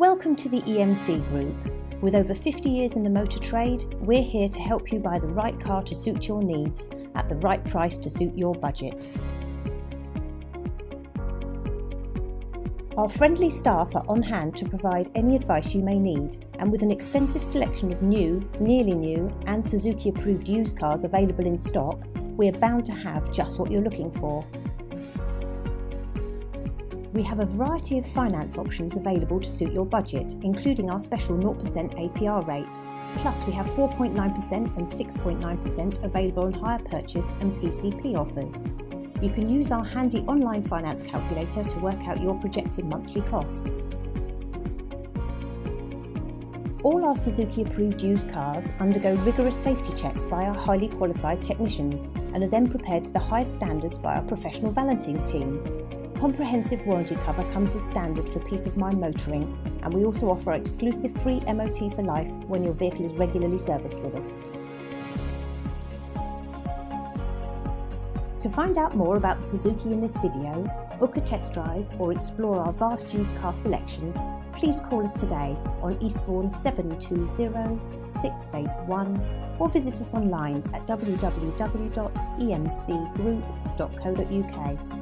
Welcome to the EMC Group. With over 50 years in the motor trade, we're here to help you buy the right car to suit your needs at the right price to suit your budget. Our friendly staff are on hand to provide any advice you may need, and with an extensive selection of new, nearly new and Suzuki approved used cars available in stock, we are bound to have just what you're looking for. We have a variety of finance options available to suit your budget, including our special 0% APR rate. Plus we have 4.9% and 6.9% available on hire purchase and PCP offers. You can use our handy online finance calculator to work out your projected monthly costs. All our Suzuki approved used cars undergo rigorous safety checks by our highly qualified technicians and are then prepared to the highest standards by our professional valeting team. Comprehensive warranty cover comes as standard for peace of mind motoring, and we also offer exclusive free MOT for life when your vehicle is regularly serviced with us. To find out more about the Suzuki in this video, book a test drive or explore our vast used car selection, please call us today on Eastbourne 720-681 or visit us online at www.emcgroup.co.uk.